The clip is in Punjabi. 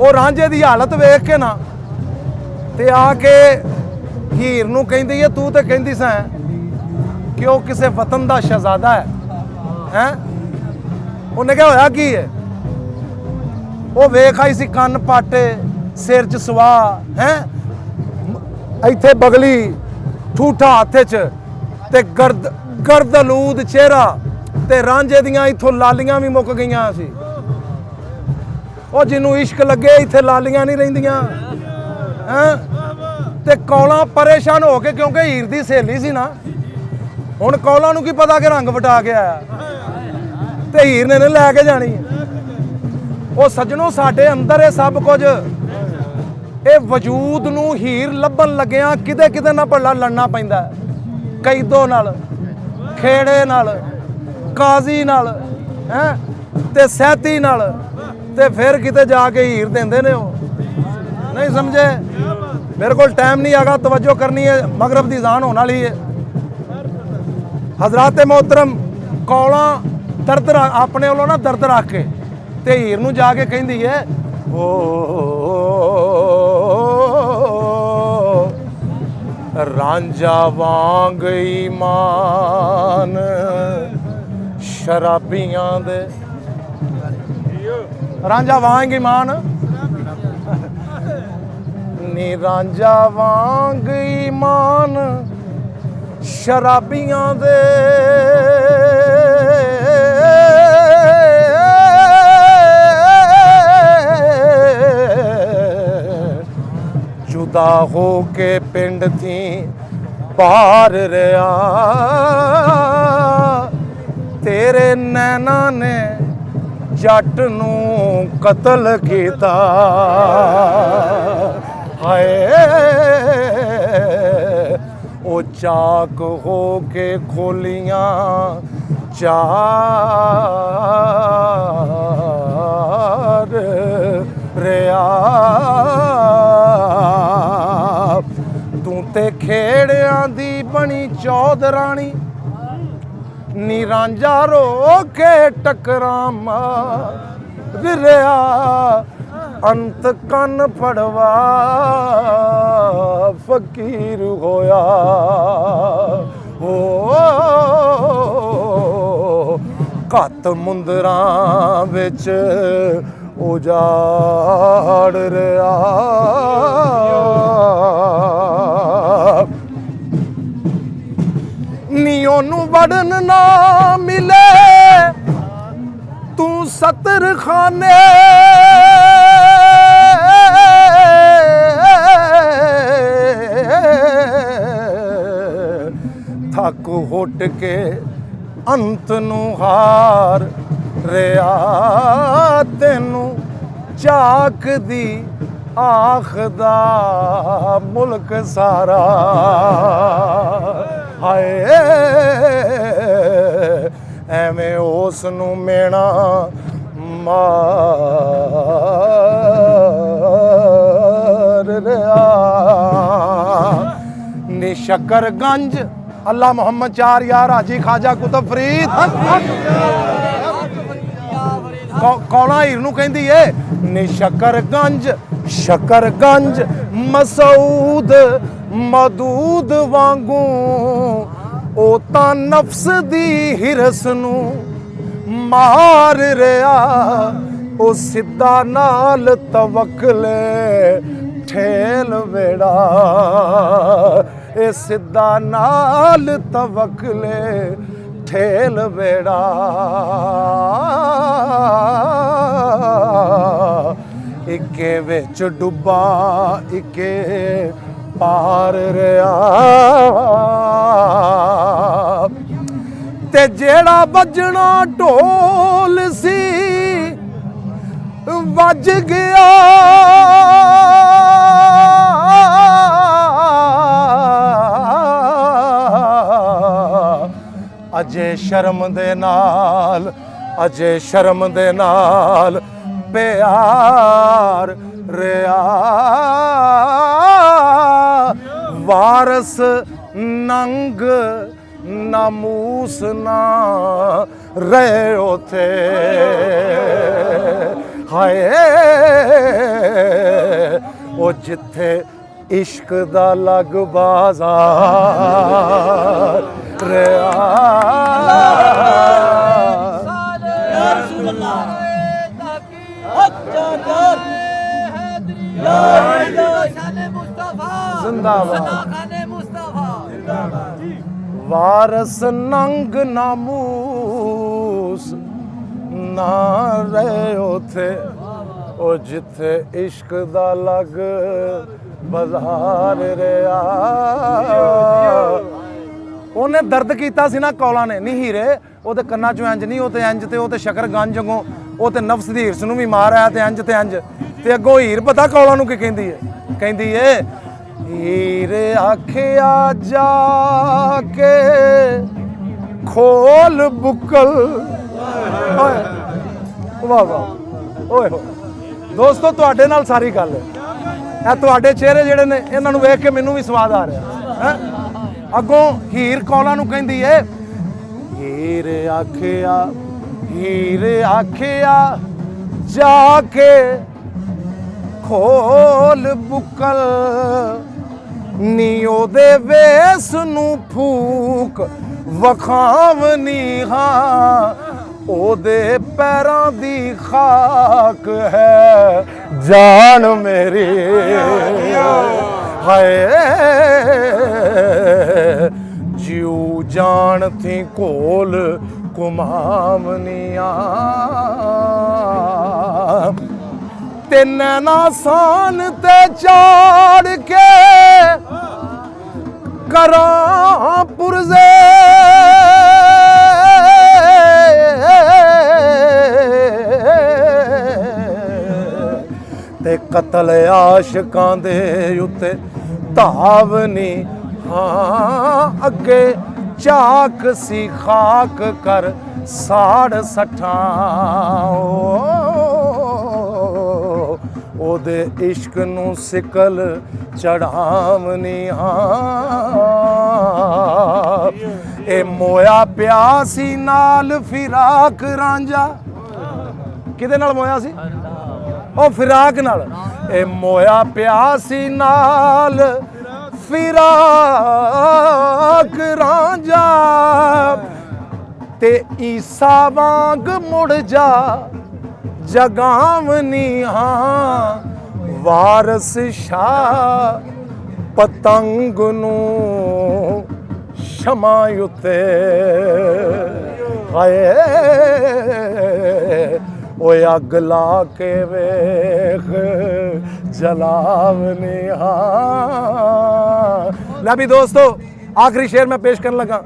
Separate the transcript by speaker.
Speaker 1: ਉਹ ਰਾਂਝੇ ਦੀ ਹਾਲਤ ਵੇਖ ਕੇ ਨਾ ਤੇ ਆ ਕੇ ਹੀਰ ਨੂੰ ਕਹਿੰਦੀ ਹੈ ਤੂੰ ਤੇ ਕਹਿੰਦੀ ਸੈਂ ਕਿ ਉਹ ਕਿਸੇ ਵਤਨ ਦਾ ਸ਼ਹਿਜ਼ਾਦਾ ਹੈ ਉਹਨੇ ਕਿਹਾ ਹੋਇਆ ਕੀ ਹੈ ਉਹ ਵੇਖ ਆਈ ਸੀ ਕੰਨ ਪਾਟੇ ਸਿਰ 'ਚ ਸਵਾਹ ਹੈ ਇੱਥੇ ਬਗਲੀ ਠੂਠਾ ਹੱਥ 'ਚ ਤੇ ਗਰਦਲੂਦ ਚਿਹਰਾ ਤੇ ਰਾਂਝੇ ਦੀਆਂ ਇੱਥੋਂ ਲਾਲੀਆਂ ਵੀ ਮੁੱਕ ਗਈਆਂ ਸੀ ਉਹ ਜਿਹਨੂੰ ਇਸ਼ਕ ਲੱਗੇ ਇੱਥੇ ਲਾਲੀਆਂ ਨਹੀਂ ਰਹਿੰਦੀਆਂ ਹੈਂ ਤੇ ਕੌਲਾਂ ਪਰੇਸ਼ਾਨ ਹੋ ਕੇ ਕਿਉਂਕਿ ਹੀਰ ਦੀ ਸਹੇਲੀ ਸੀ ਨਾ ਹੁਣ ਕੌਲਾਂ ਨੂੰ ਕੀ ਪਤਾ ਕਿ ਰੰਗ ਵਟਾ ਕੇ ਆਇਆ ਤੇ ਹੀਰ ਨੇ ਲੈ ਕੇ ਜਾਣੀ ਉਹ ਸੱਜਣੋ ਸਾਡੇ ਅੰਦਰ ਇਹ ਸਭ ਕੁਝ ਇਹ ਵਜੂਦ ਨੂੰ ਹੀਰ ਲੱਭਣ ਲੱਗਿਆ ਕਿਤੇ ਨਾ ਭਲਾ ਲੜਨਾ ਪੈਂਦਾ ਕੈਦੋ ਨਾਲ ਖੇੜੇ ਨਾਲ ਕਾਜ਼ੀ ਨਾਲ ਹੈ ਤੇ ਸਹਿਤੀ ਨਾਲ ਤੇ ਫਿਰ ਕਿਤੇ ਜਾ ਕੇ ਹੀਰ ਦਿੰਦੇ ਨੇ ਉਹ ਨਹੀਂ ਸਮਝੇ मेरे को टाइम नहीं आगा तवज्जो करनी है मगरब दी जान होने वाली है हजरात मोहतरम कौला दर्द अपने वालों ना दर्द रख के ते हीर नूं जाके कहंदी है ओ रांझा वांग ईमान शराबियां दे रांझा वांग ईमान नी रांझा वांग ईमान शराबियां दे जुदा हो के पिंड थी बाहर रहा तेरे नैना ने जट नू कतल कीता हाय ओ चाक हो के खोलियां चार रिया तू ते खेड़ियां दी बनी चौधरानी नी रांझा रो के टकरा मार रिया अंत कन पड़वा फकीर होया हो घत मुंदरां विच उजाड़ रिया नी ओनू वड़न ना मिले तू सतर खाने थक हुट के अंत नू हार रिया तेनू झाक दी आखदा मुल्क सारा हाय एवें उस नू मेना मार रिया नी शकरगंज अल्लाह मोहम्मद चार यार हाजी खाजा कुतुब फरीद कौला हीर नूं कहंदी है नी शकरगंज मसूद मदूद वांगू ओ तां नफ्स दी हिरस नूं मार रिया ओ सिद्धा नाल तवक्ले ठेल वेड़ा ए सिद्धा नाल तवक्ले ठेल बेड़ा इके विच डुब्बा इके पार रिया ते जेड़ा बजना ढोल सी वज गया अजे शर्म दे नाल प्यार रिया वारस नंग नामूस ना रहे उथे ਹਾਏ ਉਹ ਜਿੱਥੇ ਇਸ਼ਕ ਦਾ ਲੱਗ ਬਾਜ਼ਾਰ ਰਿਆ ਵਾਰਸ ਨੰਗ ਨਾਮੂਸ ਨਾ ਰਹੇ ਉਥੇ ਉਹ ਜਿੱਥੇ ਇਸ਼ਕ ਦਾ ਲੱਗ ਬਾਜ਼ਾਰ ਰਿਆ ਉਹਨੇ ਦਰਦ ਕੀਤਾ ਸੀ ਨਾ ਕੌਲਾਂ ਨੇ ਨਹੀਂ ਹੀਰੇ ਉਹਦੇ ਕੰਨਾਂ ਚੋਂ ਇੰਜ ਨਹੀਂ ਉਹ ਤੇ ਇੰਜ ਤੇ ਉਹ ਤੇ ਸ਼ਕਰਗੰਜ ਵਾਂਗੋਂ ਉਹ ਤੇ ਨਫਸ ਦੀ ਹਿਰਸ ਨੂੰ ਵੀ ਮਾਰ ਆਇਆ ਤੇ ਇੰਜ ਤੇ ਅੱਗੋਂ ਹੀਰ ਪਤਾ ਕੌਲਾਂ ਨੂੰ ਕੀ ਕਹਿੰਦੀ ਏ ਹੀਰ ਆਖਿਆ ਜਾ ਕੇ ਖੋਲ ਬੁੱਕਲ ਵਾਹ ਵਾਹ ਓਏ ਹੋ ਦੋਸਤੋ ਤੁਹਾਡੇ ਨਾਲ ਸਾਰੀ ਗੱਲ ਹੈ ਇਹ ਤੁਹਾਡੇ ਚਿਹਰੇ ਜਿਹੜੇ ਨੇ ਇਹਨਾਂ ਨੂੰ ਵੇਖ ਕੇ ਮੈਨੂੰ ਵੀ ਸਵਾਦ ਆ ਰਿਹਾ ਹੈ ਅੱਗੋਂ ਹੀਰ ਕੌਲਾਂ ਨੂੰ ਕਹਿੰਦੀ ਏ ਹੀਰ ਆਖਿਆ ਜਾ ਕੇ ਖੋਲ ਬੁੱਕਲ ਨੀ ਉਹਦੇ ਵੇਸ ਨੂੰ ਫੂਕ ਵਖਾਵਨੀ ਹਾਂ ਉਹਦੇ ਪੈਰਾਂ ਦੀ ਖਾਕ ਹੈ ਜਾਨ ਮੇਰੀ ਹਾਏ ਜਿਉ ਜਾਣ ਥੀ ਕੋਲ ਕੁਮਾਵਨੀਆਂ ਤੇ ਨੈਣਾ ਸਾਨ ਤੇ ਚਾੜ ਕੇ ਕਰਾਂ ਪੁਰਜ਼ੇ ਤੇ ਕਤਲ ਆਸ਼ਕਾਂ ਦੇ ਉੱਤੇ ਧਾਵਨੀ ਹਾਂ ਅੱਗੇ ਚਾਕ ਸੀ ਖਾਕ ਕਰ ਸਾੜ ਸੱਠਾਂ ਉਹਦੇ ਇਸ਼ਕ ਨੂੰ ਸਿਕਲ ਚੜਾਵਨੀ ਹਾਂ ਇਹ ਮੋਇਆ ਪਿਆ ਸੀ ਨਾਲ ਫਿਰਾਕ ਰਾਂਝਾ ਕਿਹਦੇ ਨਾਲ ਮੋਇਆ ਸੀ ਉਹ ਫਿਰਾਕ ਨਾਲ ਇਹ ਮੋਇਆ ਪਿਆ ਸੀ ਨਾਲ ਫਿਰਾਕ ਰਾਂਝਾ ਤੇ ਈਸਾ ਵਾਂਗ ਮੁੜ ਜਾ ਜਗਾਵਨੀ ਹਾਂ ਵਾਰਸ ਸ਼ਾਹ ਪਤੰਗ ਨੂੰ ਸ਼ਮਾ ਉਤੇ ਹਾਏ ਓਏ ਅੱਗ ਲਾ ਕੇ ਵੇਖ ਜਲਾਵਨੀ ਹਾਂ ਲੈ ਵੀ ਦੋਸਤੋ ਆਖਰੀ ਸ਼ੇਰ ਮੈਂ ਪੇਸ਼ ਕਰਨ ਲੱਗਾ